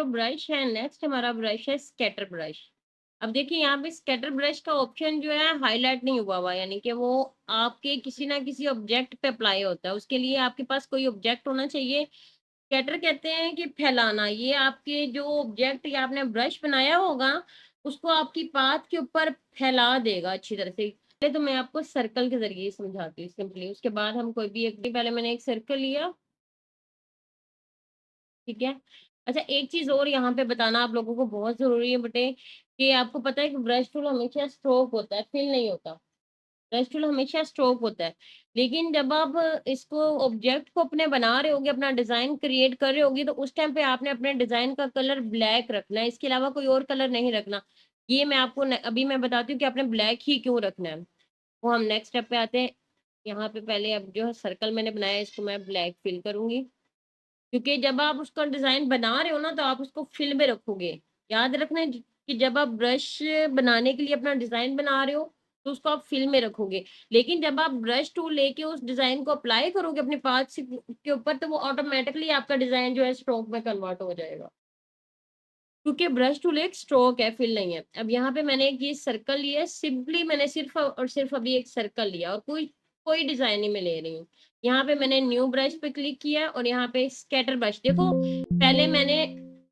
जो ब्रश है, नेक्स्ट हमारा ब्रश है स्कैटर ब्रश। अब देखिए यहाँ पे स्कैटर ब्रश का ऑप्शन जो है हाइलाइट नहीं हुआ हुआ, यानी कि वो आपके किसी ना किसी ऑब्जेक्ट पे अप्लाई होता है। उसके लिए आपके पास कोई ऑब्जेक्ट होना चाहिए। स्कैटर कहते हैं कि फैलाना, ये आपके जो ऑब्जेक्ट या आपने ब्रश बनाया होगा उसको आपकी पाथ के ऊपर फैला देगा अच्छी तरह से। पहले तो मैं आपको सर्कल के जरिए समझाती हूँ सिंपली, उसके बाद हम कोई भी एक, पहले मैंने एक सर्कल लिया, ठीक है। अच्छा, एक चीज और यहाँ पे बताना आप लोगों को बहुत जरूरी है बेटे, कि आपको पता है कि ब्रश टूल हमेशा स्ट्रोक होता है, फिल नहीं होता। ब्रश टूल हमेशा स्ट्रोक होता है। लेकिन जब आप इसको ऑब्जेक्ट को अपने बना रहे होगे, अपना डिजाइन क्रिएट कर रहे होगे, तो उस टाइम पे आपने अपने डिजाइन का कलर ब्लैक रखना है, इसके अलावा कोई और कलर नहीं रखना। ये मैं आपको अभी मैं बताती हूँ कि आपने ब्लैक ही क्यों रखना है। वो हम नेक्स्ट स्टेप पे आते हैं। यहाँ पे पहले अब जो है सर्कल मैंने बनाया है, इसको मैं ब्लैक फिल करूंगी, क्योंकि जब आप उसका डिजाइन बना रहे हो ना तो आप उसको फिल में रखोगे। याद रखना कि जब आप ब्रश बनाने के लिए अपना डिजाइन बना रहे हो तो उसको आप फिल में रखोगे। लेकिन जब आप ब्रश टूल लेके उस डिजाइन को अप्लाई करोगे अपने पार्ट के ऊपर, तो वो ऑटोमेटिकली आपका डिजाइन जो है स्ट्रोक में कन्वर्ट हो जाएगा, क्योंकि ब्रश टूल एक स्ट्रोक है, फिल नहीं है। अब यहाँ पे मैंने एक ये सर्कल लिया है, सिंपली मैंने सिर्फ और सिर्फ अभी एक सर्कल लिया और कोई कोई डिजाइन नहीं मैं ले रही हूँ। यहाँ पे मैंने न्यू ब्रश पे क्लिक किया और यहाँ पे स्कैटर ब्रश, देखो पहले मैंने,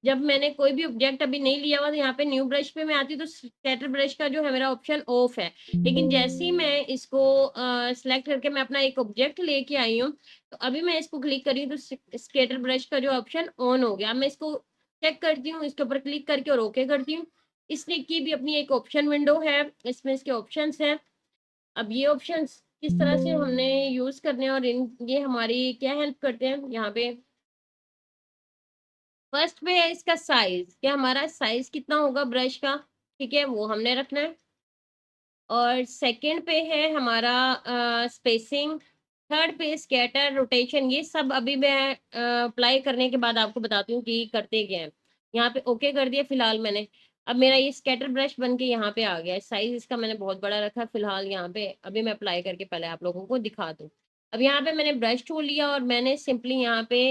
जब मैंने कोई भी ऑब्जेक्ट अभी नहीं लिया हुआ तो यहाँ पे न्यू ब्रश पे मैं आती तो स्कैटर ब्रश का जो है मेरा ऑप्शन ऑफ है। लेकिन जैसे ही मैं इसको सिलेक्ट करके मैं अपना एक ऑब्जेक्ट लेके आई हूँ, तो अभी मैं इसको क्लिक करी हूँ तो स्कैटर ब्रश का जो ऑप्शन ऑन हो गया। अब मैं इसको चेक करती हूँ, इसके ऊपर क्लिक करके और ओके करती हूँ। इसने की भी अपनी एक ऑप्शन विंडो है, इसमें इसके ऑप्शंस हैं। अब ये ऑप्शंस किस तरह से हमने यूज करने हैं और ये हमारी क्या हेल्प करते हैं यहाँ पे। फर्स्ट पे है इसका साइज, कि हमारा साइज कितना होगा ब्रश का, ठीक है, वो हमने रखना है। और सेकंड पे है हमारा स्पेसिंग। थर्ड पे स्कैटर, रोटेशन, ये सब अभी मैं अप्लाई करने के बाद आपको बताती हूँ कि करते क्या है। यहाँ पे ओके कर दिया फिलहाल मैंने। अब मेरा ये स्कैटर ब्रश बन के यहाँ पे आ गया है। साइज इसका मैंने बहुत बड़ा रखा है फिलहाल यहाँ पे, अभी मैं अप्लाई करके पहले आप लोगों को दिखा दूँ। अब यहाँ पे मैंने ब्रश टूल लिया और मैंने सिंपली यहाँ पे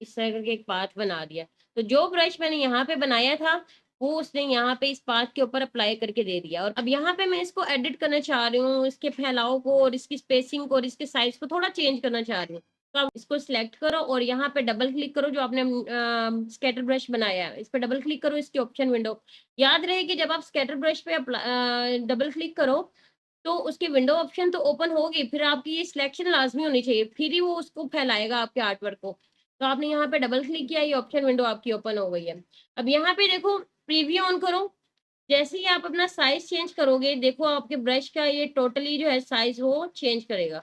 इस तरह करके एक पाथ बना दिया। तो जो ब्रश मैंने यहाँ पे बनाया था वो उसने यहाँ पे इस पाथ के ऊपर अप्लाई करके दे दिया। और अब यहाँ पे मैं इसको एडिट करना चाह रही हूँ, इसके फैलाव को और इसकी स्पेसिंग को और इसके साइज को थोड़ा चेंज करना चाह रही हूँ। तो आप इसको सिलेक्ट करो और यहाँ पे डबल क्लिक करो, जो आपने स्कैटर ब्रश बनाया है इस पे डबल क्लिक करो, इसकी ऑप्शन विंडो। याद रहे कि जब आप स्कैटर ब्रश पे डबल क्लिक करो तो उसकी विंडो ऑप्शन तो ओपन होगी, फिर आपकी ये सिलेक्शन लाजमी होनी चाहिए, फिर ही वो उसको फैलाएगा आपके आर्ट वर्क को। तो आपने यहाँ पे डबल क्लिक किया, ये ऑप्शन विंडो आपकी ओपन हो गई है। अब यहाँ पे देखो, प्रीव्यू ऑन करो। जैसे ही आप अपना साइज चेंज करोगे, देखो आपके ब्रश का ये टोटली जो है साइज वो चेंज करेगा,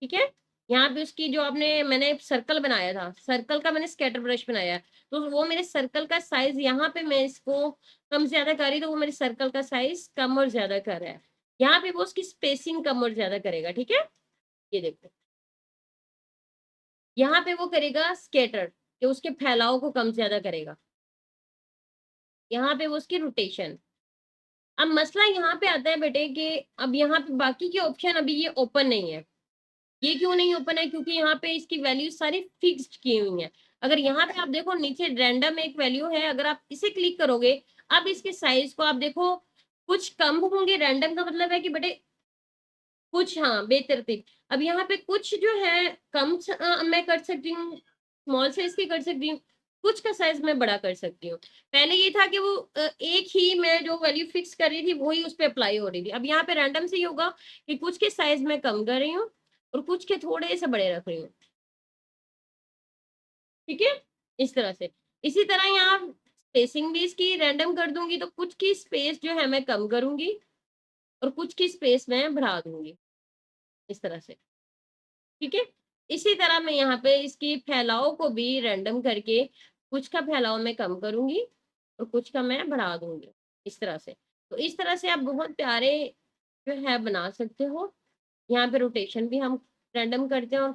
ठीक है। यहाँ पे उसकी जो आपने, मैंने सर्कल बनाया था, सर्कल का मैंने स्कैटर ब्रश बनाया है, तो वो मेरे सर्कल का साइज, यहाँ पे मैं इसको कम ज्यादा कर रही तो वो मेरे सर्कल का साइज कम और ज्यादा कर रहा है। यहाँ पे वो उसकी स्पेसिंग कम और ज्यादा करेगा, ठीक है। ये देखो, यहाँ पे वो करेगा स्कैटर, कि उसके फैलाव को कम ज्यादा करेगा। यहाँ पे वो उसकी रोटेशन। अब मसला यहाँ पे आता है बेटे कि अब यहाँ पे बाकी के ऑप्शन अभी ये ओपन नहीं है। ये क्यों नहीं ओपन है? क्योंकि यहाँ पे इसकी वैल्यू सारी फिक्स्ड की हुई है। अगर यहाँ पे आप देखो नीचे रैंडम एक वैल्यू है, अगर आप इसे क्लिक करोगे, अब इसके साइज को आप देखो, कुछ कम होंगे। रैंडम का मतलब है कि बेटे कुछ, हाँ, बेतरतीब। अब यहाँ पे कुछ जो है कम मैं कर सकती हूँ, स्मॉल साइज की कर सकती हूँ, कुछ का साइज मैं बड़ा कर सकती हूँ। पहले ये था कि वो एक ही मैं जो वैल्यू फिक्स कर रही थी वही उस पे अप्लाई हो रही थी। अब यहाँ पे रैंडम से ही होगा कि कुछ के साइज मैं कम कर रही हूँ और कुछ के थोड़े से बड़े रख रही हूँ, ठीक है, इस तरह से। इसी तरह यहाँ स्पेसिंग भी इसकी रैंडम कर दूंगी, तो कुछ की स्पेस जो है मैं कम करूंगी और कुछ की स्पेस मैं बढ़ा दूंगी, इस तरह से, ठीक है। इसी तरह मैं यहाँ पे इसकी फैलाव को भी रैंडम करके कुछ का फैलाव मैं कम करूंगी और कुछ का मैं बढ़ा दूंगी, इस तरह से। तो इस तरह से आप बहुत प्यारे जो है बना सकते हो। यहाँ पे रोटेशन भी हम रैंडम करते हैं और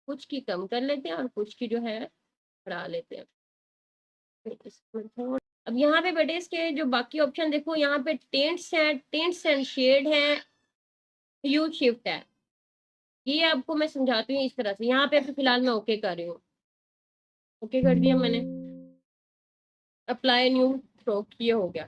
कुछ की कम कर लेते हैं और कुछ की जो है बढ़ा लेते हैं। फिर इसमें अब यहाँ पे बेटे इसके जो बाकी ऑप्शन देखो, यहाँ पे टेंट्स एंड शेड है, ह्यू शिफ्ट है। ये आपको मैं समझाती हूँ इस तरह से। यहाँ पे फिलहाल मैं ओके कर रही हूँ, ओके कर दिया मैंने। अप्लाई न्यू स्ट्रोक ये हो गया।